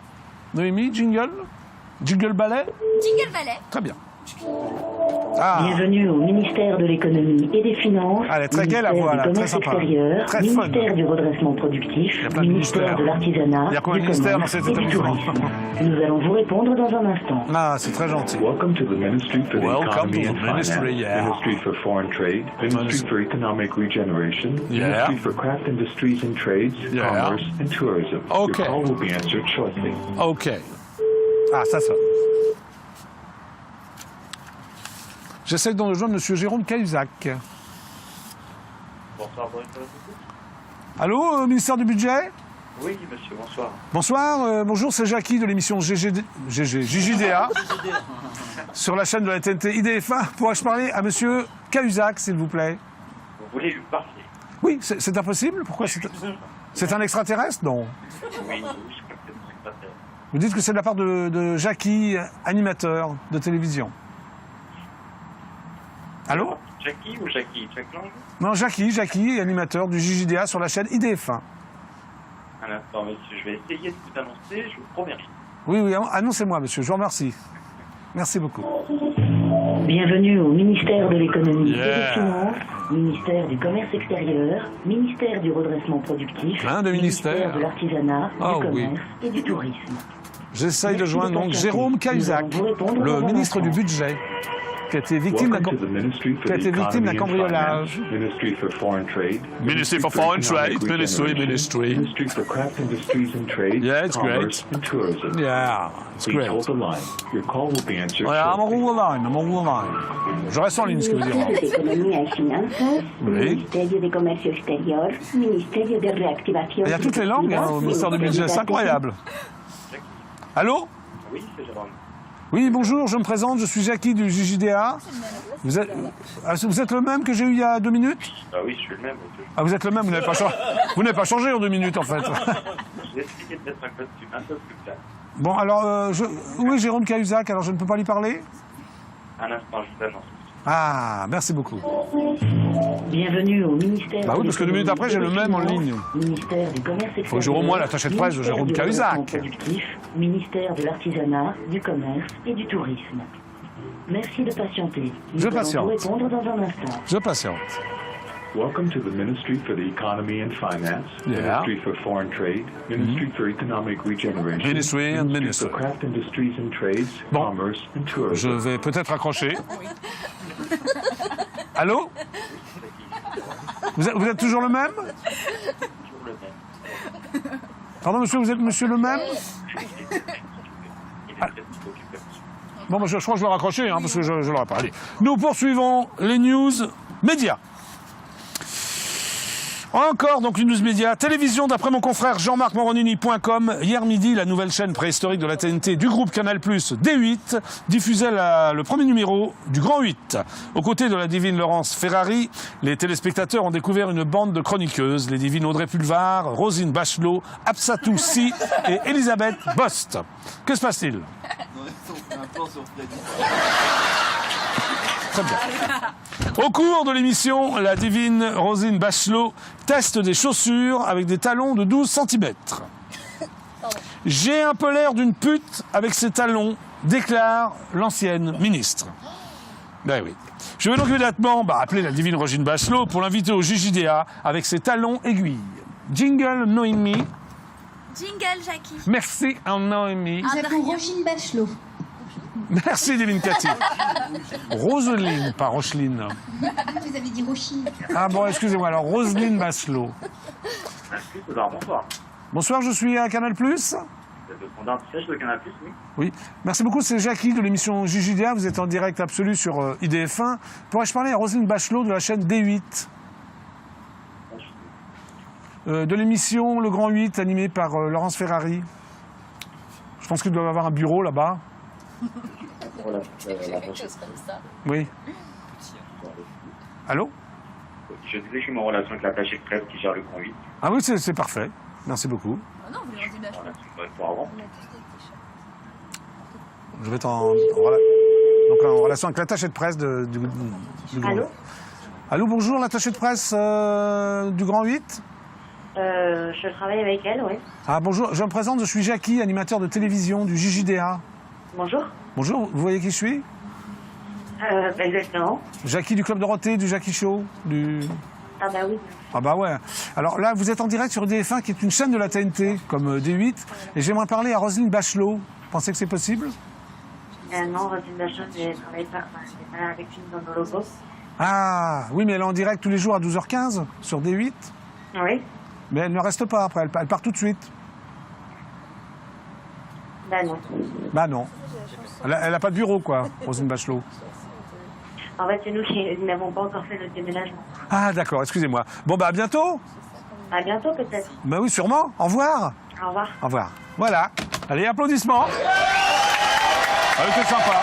A: Noémie, jingle? Jingle ballet?
B: Jingle ballet.
A: Très bien. Ah.
J: Bienvenue au ministère de l'économie et des finances,
A: Elle est très gaie, la voix, là,
J: du
A: très
J: commerce
A: sympa.
J: extérieur,
A: Très
J: ministère
A: fun.
J: du redressement productif,
A: Il y a plein de
J: ministère
A: ministères.
J: de l'artisanat,
A: Il y a combien de
J: du
A: ministères dans
J: commerce
A: cet
J: et du
A: établissement?
J: tourisme. Nous allons vous répondre dans un instant.
A: Ah, c'est très gentil.
K: Welcome to the Ministry for the
A: Welcome
K: Economy
A: to
K: and
A: the Ministry,
K: Finance,
A: yeah.
K: Ministry for Foreign Trade, Ministry for Economic Regeneration,
A: Yeah.
K: Ministry for Craft Industries and Trades,
A: Yeah.
K: Commerce and Tourism.
A: Okay.
K: Your call will be answered shortly.
A: Ok. Ah, ça sonne. J'essaie de rejoindre M. Jérôme Cahuzac. Allô, ministère du Budget?
C: Oui, monsieur, bonsoir.
A: Bonsoir, bonjour, c'est Jackie de l'émission JJDA sur la chaîne de la TNT IDF1. Pourrais-je parler à monsieur Cahuzac, s'il vous plaît?
C: Vous voulez lui parler?
A: Oui, c'est impossible? Pourquoi c'est un extraterrestre? Non.
C: Oui, je crois que c'est un secrétaire.
A: Vous dites que c'est de la part de Jackie, animateur de télévision. Allô?
C: Jackie ou Jackie? Jack Lang?
A: Non, Jackie, animateur du JJDA sur la chaîne IDF1.
C: Un instant, monsieur, je vais essayer de vous annoncer, je vous promets rien.
A: Oui, annoncez-moi, monsieur, je vous remercie. Merci beaucoup.
J: Bienvenue au ministère de l'économie et des finances, ministère du commerce extérieur, ministère du redressement productif,
A: Plein de ministères.
J: de l'artisanat,
A: Ah,
J: du
A: oui.
J: commerce et du tourisme.
A: J'essaye de
J: Merci
A: joindre
J: de
A: donc
J: patienter.
A: Jérôme Cahuzac,
J: Nous allons vous répondre
A: le
J: dans un
A: ministre
J: instant.
A: du Budget, qui a été victime
K: Welcome to the Ministry for the
A: victime d'un
K: Economy and
A: cambriolage.
K: Finance, Ministry for Foreign Trade,
A: Ministry for Foreign Trade,
K: Economic
A: Ministry.
K: Ministry for Craft Industries and Trade,
A: Yeah, it's
K: Commerce
A: great.
K: and Tourism.
A: Yeah, it's
K: Please
A: great.
K: hold the line. Your call will be answered
A: Ouais, I'm
K: shortly.
A: on the line. Je reste en ligne, ce que vous dire.
J: Ministerio de Economía y Finanzas,
A: Oui.
J: Ministerio de Comercio Exterior, Ministerio de Reactivación.
A: Il y a toutes les langues hein, au ministère du Budget, c'est incroyable. Allô?
C: Oui, c'est Jérôme.
A: Oui, bonjour, je me présente, je suis Jackie du JJDA. Vous êtes le même que j'ai eu il y a 2 minutes?
C: Ah oui, je suis le même, monsieur.
A: Ah, vous êtes le même, vous n'avez pas changé en 2 minutes en fait.
C: J'ai essayé de mettre un costume un peu plus clair.
A: Bon, alors, où est Jérôme Cahuzac? Alors, je ne peux pas lui parler?
C: Un instant, je vous annonce.
A: Ah, merci beaucoup.
J: Bienvenue au ministère.
A: Bah oui, parce que 2 minutes après, j'ai le même en ligne.
J: Ministère du commerce extérieur.
A: Faut que j'aie au moins l'attaché de presse de Jérôme
J: Ministère du
A: Cahuzac.
J: développement productif, Ministère de l'artisanat, du commerce et du tourisme. Merci de patienter.
A: Je
J: Nous allons
A: patiente.
J: vous répondre dans un instant.
A: Je patiente.
K: Welcome to the Ministry for the Economy and Finance,
A: Yeah.
K: Ministry for Foreign Trade, Ministry for Economic Regeneration,
A: Ministry and
K: Ministry for Craft Industries and Trades,
A: Bon.
K: Commerce and
A: Je
K: Tourism.
A: vais peut-être accrocher. Allô? Vous êtes toujours le même?
C: Toujours le même.
A: Pardon, monsieur, vous êtes monsieur le même?
C: Il est très occupé.
A: Bon, bah, je crois que je vais raccrocher, hein, parce que je ne l'aurai pas. Allez. Nous poursuivons les news médias. Encore donc une news média. Télévision, d'après mon confrère Jean-Marc Moronini.com, hier midi, la nouvelle chaîne préhistorique de la TNT du groupe Canal+, D8, diffusait le premier numéro du Grand 8. Aux côtés de la divine Laurence Ferrari, les téléspectateurs ont découvert une bande de chroniqueuses, les divines Audrey Pulvar, Rosine Bachelot, Absatou Si et Elisabeth Bost. Que se passe-t-il?
H: On fait un plan sur Freddy.
A: Très bien. Au cours de l'émission, la divine Rosine Bachelot teste des chaussures avec des talons de 12 cm. J'ai un peu l'air d'une pute avec ces talons, déclare l'ancienne ministre. Ben oui. Je vais donc immédiatement appeler la divine Rosine Bachelot pour l'inviter au JJDA avec ses talons aiguilles. Jingle Noémie.
B: Jingle, Jackie.
A: Merci Noémie.
D: Nous appelons Rosine Bachelot.
A: Merci divine Cathy. Roseline, pas Rocheline.
D: Vous avez dit Rochine.
A: Ah bon, excusez-moi, alors Roselyne Bachelot.
C: Bonsoir.
A: Bonsoir, je suis à Canal+.
C: Vous êtes le standard du siège de Canal+, oui.
A: Oui, merci beaucoup, c'est Jackie de l'émission JJDA, vous êtes en direct absolu sur IDF1. Pourrais-je parler à Roselyne Bachelot de la chaîne D8 de l'émission Le Grand 8, animée par Laurence Ferrari. Je pense qu'il doit y avoir un bureau là-bas. Oui. Allô?
C: Je disais que je suis en relation avec l'attaché de presse qui gère le Grand 8.
A: Ah oui, c'est parfait. Merci beaucoup. Je vais être en relation avec l'attaché de presse du Grand 8.
J: Allô?
A: Allô, bonjour, l'attaché de presse du Grand 8.
J: Je travaille avec elle, oui.
A: Ah bonjour, je me présente, je suis Jackie, animateur de télévision du JJDA.
J: Bonjour.
A: Bonjour, vous voyez qui je suis?
J: Exactement.
A: Jackie du Club Dorothée, du Jackie Show,
J: Ah bah oui.
A: Ah bah ouais. Alors là, vous êtes en direct sur DF1, qui est une chaîne de la TNT, comme D8, et j'aimerais parler à Roselyne Bachelot. Vous pensez que c'est possible?
J: Non, Rosine Bachelot, je ne travaille pas, c'est pas avec une dans nos logos.
A: Ah, oui, mais elle est en direct tous les jours à 12h15 sur D8.
J: Oui.
A: Mais elle ne reste pas après, elle part tout de suite.
J: Bah non.
A: Bah non. Elle n'a pas de bureau, quoi, Roselyne Bachelot.
J: En fait, c'est nous qui n'avons pas encore fait notre déménagement.
A: Ah, d'accord, excusez-moi. Bon, bah, à bientôt.
J: À bientôt, peut-être.
A: Bah oui, sûrement. Au revoir.
J: Au revoir.
A: Au revoir. Voilà. Allez, applaudissements. Ah, c'était sympa.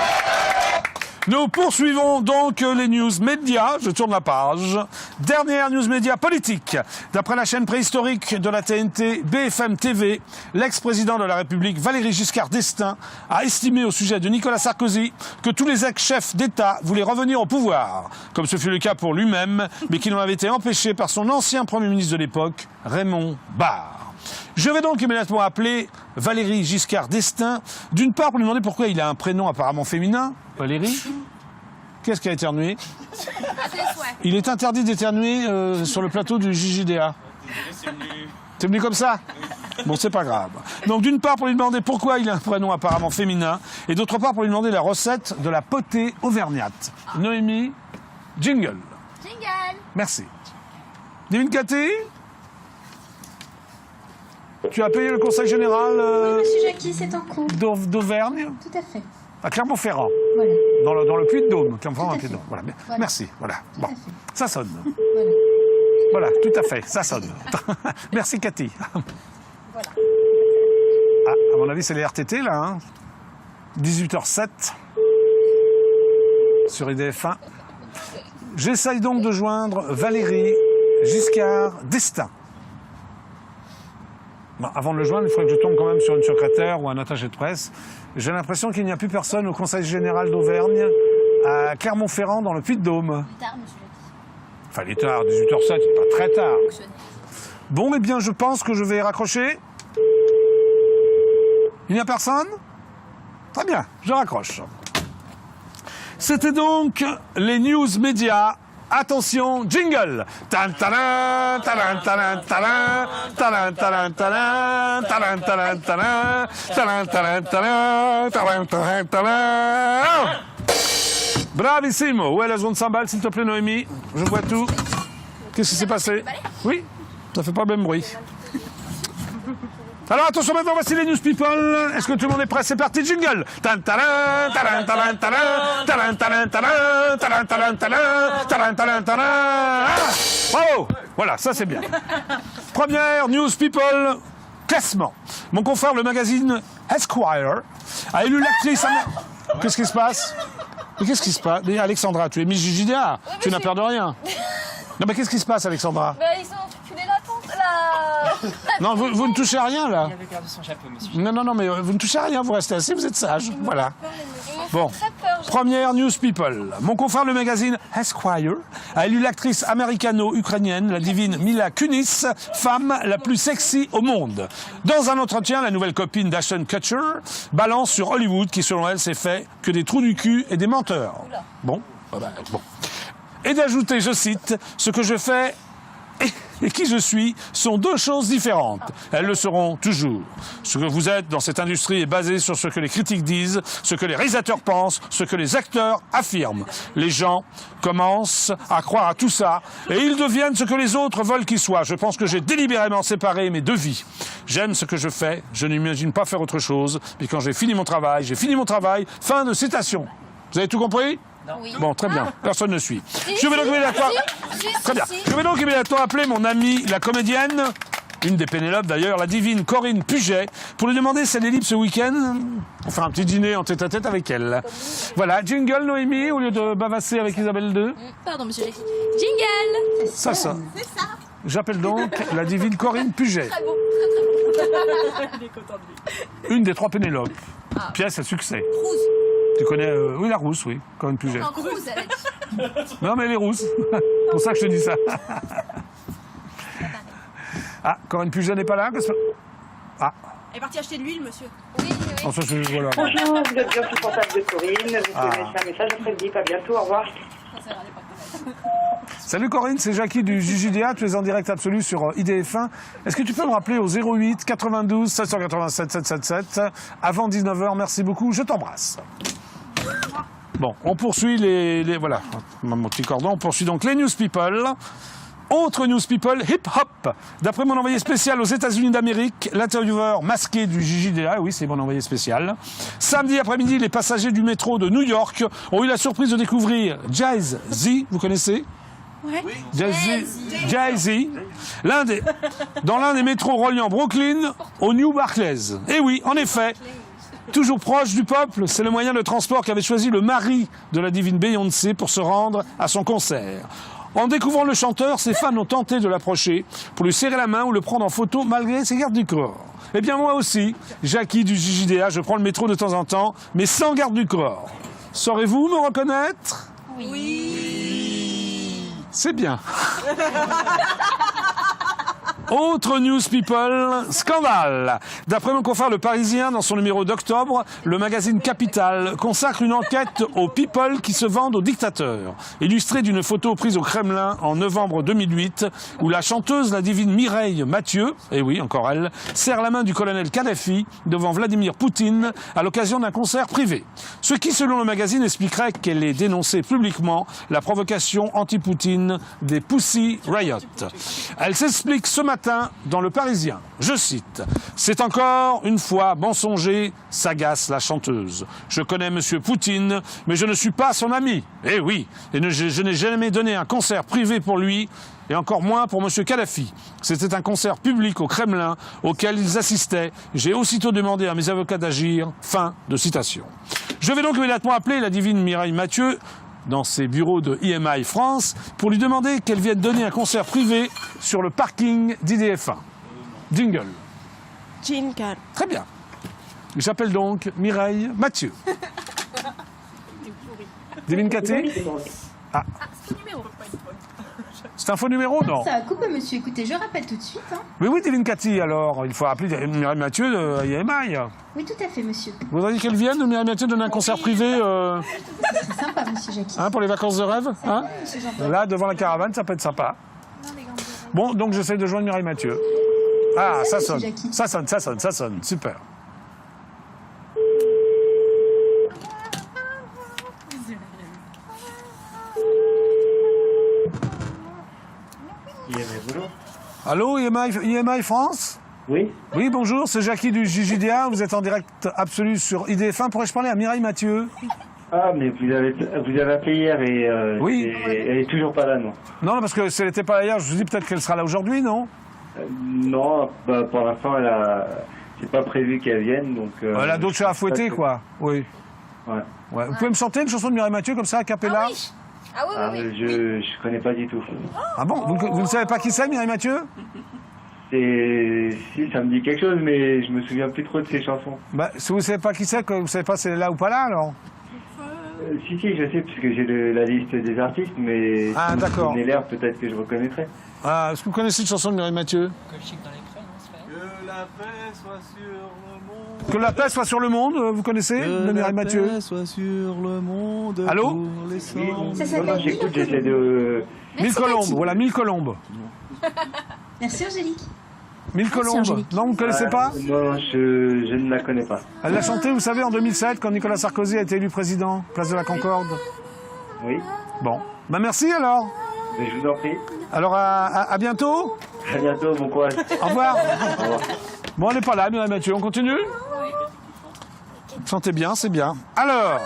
A: Nous poursuivons donc les news médias. Je tourne la page. Dernière news média politique. D'après la chaîne préhistorique de la TNT BFM TV, l'ex-président de la République Valéry Giscard d'Estaing a estimé au sujet de Nicolas Sarkozy que tous les ex-chefs d'État voulaient revenir au pouvoir, comme ce fut le cas pour lui-même, mais qu'il en avait été empêché par son ancien Premier ministre de l'époque, Raymond Barre. Je vais donc immédiatement appeler Valéry Giscard d'Estaing, d'une part pour lui demander pourquoi il a un prénom apparemment féminin. Valéry ? Qu'est-ce qui a éternué ? Il est interdit d'éternuer sur le plateau du JJDA. T'es venu comme ça ? Bon, c'est pas grave. Donc d'une part pour lui demander pourquoi il a un prénom apparemment féminin, et d'autre part pour lui demander la recette de la potée auvergnate. Noémie, jingle.
B: Jingle.
A: Merci. Divine Cathy ? Tu as payé le conseil général
D: Oui, monsieur Jackie, c'est en cours.
A: d'Auvergne
D: Tout à fait.
A: à Clermont-Ferrand,
D: Voilà.
A: dans le Puy-de-Dôme. Clermont-Ferrand,
D: Tout à
A: le Puy-de-Dôme. Voilà.
D: Voilà.
A: Merci. Voilà.
D: Tout
A: Bon,
D: à fait.
A: ça sonne.
D: Voilà.
A: Voilà, tout à fait, ça sonne. Merci Cathy.
D: Voilà.
A: Ah, à mon avis, c'est les RTT là. Hein. 18h07 sur IDF1. J'essaye donc de joindre Valéry Giscard d'Estaing. Bon, avant de le joindre, il faudrait que je tombe quand même sur une secrétaire ou un attaché de presse. J'ai l'impression qu'il n'y a plus personne au Conseil général d'Auvergne, à Clermont-Ferrand, dans le Puy-de-Dôme.
B: Tard, monsieur Jackie.
A: Enfin, il est tard, 18h07, c'est pas très tard. Bon, eh bien, je pense que je vais raccrocher. Il n'y a personne ? Très bien, je raccroche. C'était donc les news médias. Attention, jingle. Tan talan, talan talan talan, talan talan talan, talan talan talan, talan talan talan, talan talan talan. Bravissimo. Où est la zone cymbale, s'il te plaît, Noémie? Je vois tout. Qu'est-ce qui s'est passé? Oui, ça fait pas le même bruit. Alors attention maintenant, voici les news people. Est-ce que tout le monde est prêt? C'est parti, jingle. Tan talan, talan talan talan, talan talan talan, talan talan talan, talan talan talan. Bravo. Voilà, ça c'est bien. Première news people, classement. Mon confrère, le magazine Esquire, a élu l'actrice... Qu'est-ce qui se passe? Mais qu'est-ce qui se passe? Mais Alexandra, tu es Miss JJDA, tu n'as peur de rien. Non mais qu'est-ce qui se passe, Alexandra?
B: Bah, ils ont tué la tente, là.
A: Non, vous ne touchez à rien, là.
E: Il avait perdu son chapeau, monsieur.
A: Non, mais vous ne touchez à rien, vous restez assis, vous êtes sage. Voilà. Bon,
B: Très peur.
A: première news people. Mon confrère, le magazine Esquire, a élu l'actrice américano-ukrainienne, la divine Mila Kunis, femme la plus sexy au monde. Dans un entretien, la nouvelle copine d'Ashton Kutcher balance sur Hollywood, qui selon elle s'est fait que des trous du cul et des menteurs. Bon. Et d'ajouter, je cite, ce que je fais et qui je suis sont deux choses différentes. Elles le seront toujours. Ce que vous êtes dans cette industrie est basé sur ce que les critiques disent, ce que les réalisateurs pensent, ce que les acteurs affirment. Les gens commencent à croire à tout ça et ils deviennent ce que les autres veulent qu'ils soient. Je pense que j'ai délibérément séparé mes deux vies. J'aime ce que je fais, je n'imagine pas faire autre chose. Puis quand j'ai fini mon travail, j'ai fini mon travail. Fin de citation. Vous avez tout compris ?
B: Oui.
A: Bon, très bien. Personne ne suit. Je vais donc immédiatement...
B: Si,
A: Très bien.
B: si.
A: Je vais donc immédiatement appeler mon amie, la comédienne, une des Pénélope d'ailleurs, la divine Corinne Puget, pour lui demander si elle est libre ce week-end pour faire un petit dîner en tête-à-tête avec elle. Voilà, jingle Noémie, au lieu de bavasser avec Isabelle II.
B: Pardon, monsieur Jackie. Jingle.
A: Ça. J'appelle donc la divine Corinne Puget.
B: Très bon.
A: Une des trois Pénélope. Pièce à succès.
B: Rousse.
A: Tu connais, oui, la rousse, oui, Corinne Puget.
B: Non, rousse, elle a dit.
A: Non, mais elle est rousse. C'est pour ça que je te dis ça. Ah, Corinne Puget n'est pas là? Ah.
G: Elle est partie acheter de l'huile, monsieur.
B: Oui.
A: Oh, ça, voilà.
J: Bonjour, vous êtes bien sous contact de Corinne. Vous pouvez laisser un message après le bip. À bientôt, au revoir.
A: Salut Corinne, c'est Jackie du JJDA, tu es en direct absolu sur IDF1. Est-ce que tu peux me rappeler au 08 92 787 777 avant 19h? Merci beaucoup, je t'embrasse. Bon, on poursuit les voilà, mon petit cordon, on poursuit donc les news people. Autre news people, hip-hop. D'après mon envoyé spécial aux États-Unis d'Amérique, l'intervieweur masqué du JJDA, oui, c'est mon envoyé spécial. Samedi après-midi, les passagers du métro de New York ont eu la surprise de découvrir Jay-Z, vous connaissez?
G: Ouais.
A: Jay-Z, dans l'un des métros reliant Brooklyn au New Barclays. Et oui, en effet, toujours proche du peuple, c'est le moyen de transport qu'avait choisi le mari de la divine Beyoncé pour se rendre à son concert. En découvrant le chanteur, ses fans ont tenté de l'approcher pour lui serrer la main ou le prendre en photo malgré ses gardes du corps. Eh bien moi aussi, Jackie du JJDA, je prends le métro de temps en temps, mais sans garde du corps. Saurez-vous me reconnaître?
B: Oui.
A: C'est bien. Autre news people, scandale. D'après mon confrère Le Parisien, dans son numéro d'octobre, le magazine Capital consacre une enquête aux people qui se vendent aux dictateurs. Illustrée d'une photo prise au Kremlin en novembre 2008, où la chanteuse, la divine Mireille Mathieu, et oui, encore elle, serre la main du colonel Kadhafi devant Vladimir Poutine à l'occasion d'un concert privé. Ce qui, selon le magazine, expliquerait qu'elle ait dénoncé publiquement la provocation anti-Poutine des Pussy Riot. Elle s'explique ce matin dans Le Parisien. Je cite: « C'est encore une fois mensonger, s'agace la chanteuse. Je connais Monsieur Poutine, mais je ne suis pas son ami. Eh oui, et je n'ai jamais donné un concert privé pour lui, et encore moins pour Monsieur Kadhafi. C'était un concert public au Kremlin auquel ils assistaient. J'ai aussitôt demandé à mes avocats d'agir. » Fin de citation. Je vais donc immédiatement appeler la divine Mireille Mathieu dans ses bureaux de IMI France pour lui demander qu'elle vienne donner un concert privé sur le parking d'IDF1. Jingle.
G: Jingle.
A: Très bien. J'appelle donc Mireille Mathieu. Divine Cathy. Ah. C'est un faux numéro, non?
D: Ça a coupé, monsieur. Écoutez, je rappelle tout de suite. Hein.
A: Mais oui, Divine Cathy, alors. Il faut appeler Mireille Mathieu de IMI.
D: Oui, tout à fait, monsieur.
A: Vous voudriez qu'elle vienne, Mireille Mathieu, donner un concert privé
D: C'est sympa, monsieur Jackie.
A: hein, pour les vacances de rêve hein?
D: Monsieur Jean-Paul.
A: Là, devant la caravane, ça peut être sympa. Bon, donc j'essaie de joindre Mireille Mathieu. Ah, ça sonne.
D: Jackie.
A: Ça sonne, ça sonne, ça sonne. Super. Allô, IMI France?
L: Oui.
A: Oui, bonjour, c'est Jackie du JJDA. Vous êtes en direct absolu sur IDF1. Pourrais-je parler à Mireille Mathieu?
L: Ah, mais vous avez appelé hier et,
A: Oui.
L: Elle est toujours pas là, non?
A: Non, parce que si elle n'était pas là hier, je vous dis peut-être qu'elle sera là aujourd'hui, non?
L: Non, bah, pour l'instant, c'est pas prévu qu'elle vienne, donc...
A: Elle a d'autres chats à fouetter, quoi. Oui.
L: Ouais.
A: Ouais. Vous pouvez me chanter une chanson de Mireille Mathieu comme ça, a cappella?
B: Ah oui,
L: Ah,
B: oui, oui.
L: je connais pas du tout.
A: Ah bon? Vous ne savez pas qui c'est, Mireille Mathieu?
L: Si, ça me dit quelque chose, mais je me souviens plus trop de ses chansons.
A: Bah, si vous ne savez pas qui c'est, vous ne savez pas si elle est là ou pas là, alors?
L: Si, je sais, puisque j'ai la liste des artistes, mais
A: Ah,
L: si
A: d'accord.
L: vous me donnez l'air, peut-être que je reconnaîtrais.
A: Ah, est-ce que vous connaissez une chanson de Mireille Mathieu?
H: Que la paix soit sur le monde.
A: Que la paix soit sur le monde, vous connaissez, de Mireille Mathieu?
H: Que la paix soit sur le monde.
A: Allô?
H: Pour les sans-
D: Ça
L: Non,
D: s'appelle
L: j'écoute, j'essaie de...
A: Mille colombes, voilà, 1000 colombes.
D: Merci, Angélique.
A: 1000 colombes.
D: Angélique.
A: Non, vous ne connaissez pas?
L: Non, je ne la connais pas.
A: Elle l'a chanté, vous savez, en 2007, quand Nicolas Sarkozy a été élu président, place de la Concorde.
L: Oui.
A: Bon. Bah merci alors.
L: Mais je vous en prie.
A: Alors à bientôt.
L: À bientôt, bon courage.
A: Au revoir.
L: Au revoir.
A: Bon, on n'est pas là, Mireille Mathieu. On continue? Chantez bien, c'est bien. Alors,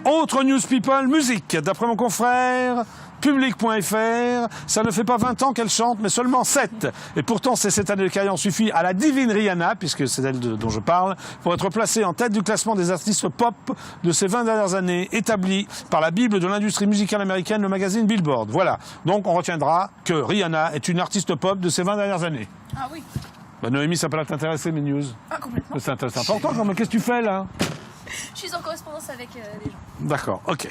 A: autre news people, musique. D'après mon confrère, public.fr, ça ne fait pas 20 ans qu'elle chante, mais seulement 7. Et pourtant, c'est cette année de carrière suffit à la divine Rihanna, puisque c'est d'elle dont je parle, pour être placée en tête du classement des artistes pop de ces 20 dernières années, établi par la Bible de l'industrie musicale américaine, le magazine Billboard. Voilà. Donc, on retiendra que Rihanna est une artiste pop de ces 20 dernières années.
B: Ah oui.
A: Bah, Noémie, ça peut la t'intéresser, mes news.
B: Ah, complètement.
A: C'est important quand même. Qu'est-ce que tu fais, là?
B: Je suis en correspondance avec des gens.
A: D'accord, ok.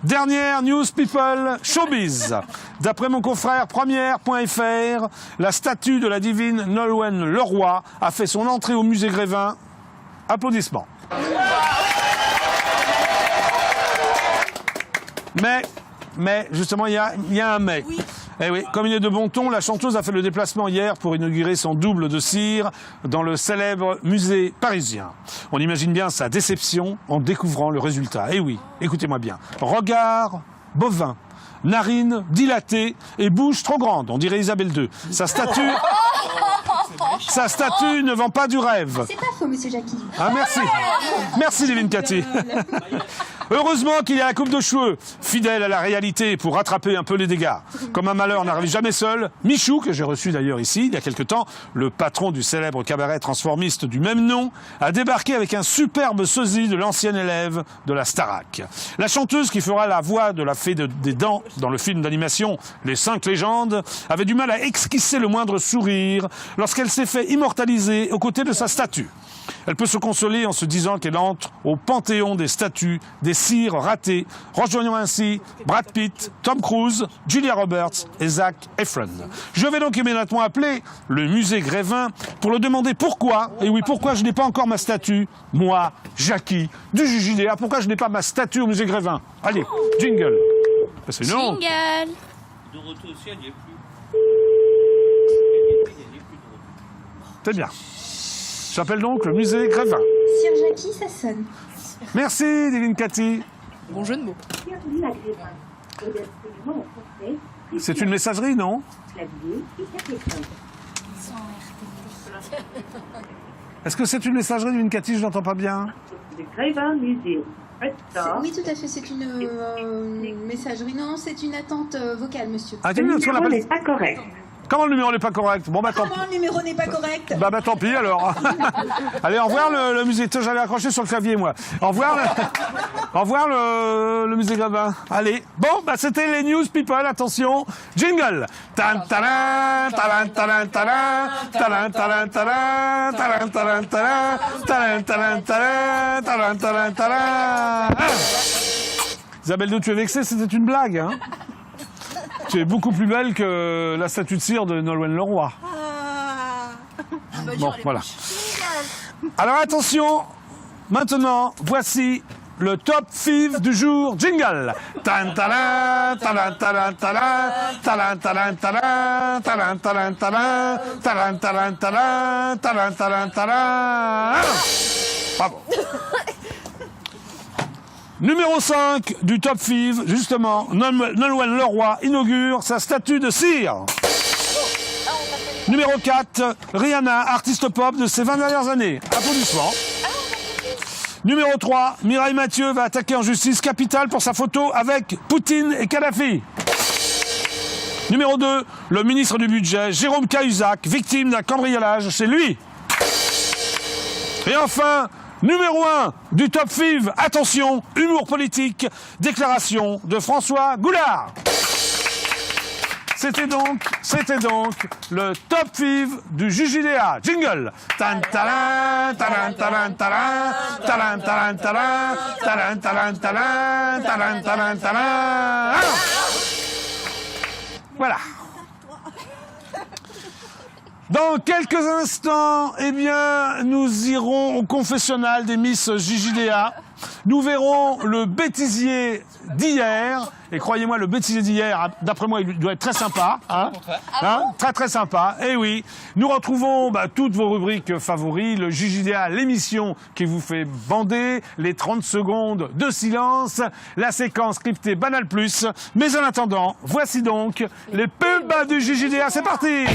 A: Dernière news people, showbiz. D'après mon confrère première.fr, la statue de la divine Nolwenn Leroy a fait son entrée au musée Grévin. Applaudissements. Mais, justement, il y a un mais.
B: Oui.
A: Eh oui, comme il est de bon ton, la chanteuse a fait le déplacement hier pour inaugurer son double de cire dans le célèbre musée parisien. On imagine bien sa déception en découvrant le résultat. Eh oui, écoutez-moi bien. Regard bovin, narines dilatées et bouche trop grande. On dirait Isabelle II. Sa statue ne vend pas du rêve.
D: C'est pas faux, monsieur Jackie.
A: Ah, merci. Merci, Divine Cathy. Heureusement qu'il y a la coupe de cheveux, fidèle à la réalité pour rattraper un peu les dégâts. Comme un malheur n'arrive jamais seul, Michou, que j'ai reçu d'ailleurs ici il y a quelque temps, le patron du célèbre cabaret transformiste du même nom, a débarqué avec un superbe sosie de l'ancienne élève de la Starac. La chanteuse qui fera la voix de la fée des dents dans le film d'animation Les 5 légendes avait du mal à esquisser le moindre sourire lorsqu'elle s'est fait immortaliser aux côtés de sa statue. Elle peut se consoler en se disant qu'elle entre au panthéon des statues, des cires ratés, rejoignant ainsi Brad Pitt, Tom Cruise, Julia Roberts et Zac Efron. Je vais donc immédiatement appeler le musée Grévin pour le demander pourquoi, et oui, pourquoi je n'ai pas encore ma statue, moi, Jackie, du JJDA, pourquoi je n'ai pas ma statue au musée Grévin. Allez, jingle. C'est une honte.
B: Jingle.
H: Dorothée aussi, elle n'y est plus.
A: C'est bien. J'appelle donc le musée Grévin.
D: Sir Jackie, ça sonne.
A: Merci, Divine Cathy.
G: Bon jeu de mots.
A: C'est une messagerie, non? Est-ce que c'est une messagerie, Divine Cathy? Je n'entends pas bien.
D: Oui, tout à fait, c'est une messagerie. Non, c'est une attente vocale, monsieur.
A: Ah, le numéro
J: n'est pas correct.
A: Comment le numéro n'est pas correct? Bon, bah tant pis.
G: Comment le numéro n'est pas correct?
A: Bah tant pis alors. Allez, au revoir le musée. Tiens, j'allais accrocher sur le clavier, moi. Au revoir le musée Grévin. Allez. Bon, bah c'était les news people. Attention. Jingle. Tan talan, talan talan talan, talan talan talan, talan talan talan, talan talan talan, talan talan talan. Isabelle II, tu es vexée? C'était une blague, hein? Tu es beaucoup plus belle que la statue de cire de Nolwenn Leroy. Bon, voilà. Alors attention, maintenant, voici le top five du jour. Jingle. Tan talan, talan talan talan, talan talan talan, talan talan talan, talan talan talan, talan talan talan. Bravo. Numéro 5 du top five, justement, Nolwenn Leroy inaugure sa statue de cire. Numéro 4, Rihanna, artiste pop de ces 20 dernières années. Applaudissements. Numéro 3, Mireille Mathieu va attaquer en justice capitale pour sa photo avec Poutine et Kadhafi. Numéro 2, le ministre du Budget, Jérôme Cahuzac, victime d'un cambriolage chez lui. Et enfin, numéro 1 du top five, attention, humour politique, déclaration de François Goulard. C'était donc le top five du JJDA. Jingle. Tan talan, talan talan talan, talan talan talan, talan talan talan, talan talan talan. Voilà. Dans quelques instants, eh bien, nous irons au confessionnal des Miss JJDA. Nous verrons le bêtisier d'hier. Et croyez-moi, le bêtisier d'hier, d'après moi, il doit être très sympa. Hein, très très sympa. Et oui, nous retrouvons toutes vos rubriques favoris, le JJDA, l'émission qui vous fait bander, les 30 secondes de silence, la séquence scriptée Banal Plus. Mais en attendant, voici donc les pubs du JJDA. C'est parti!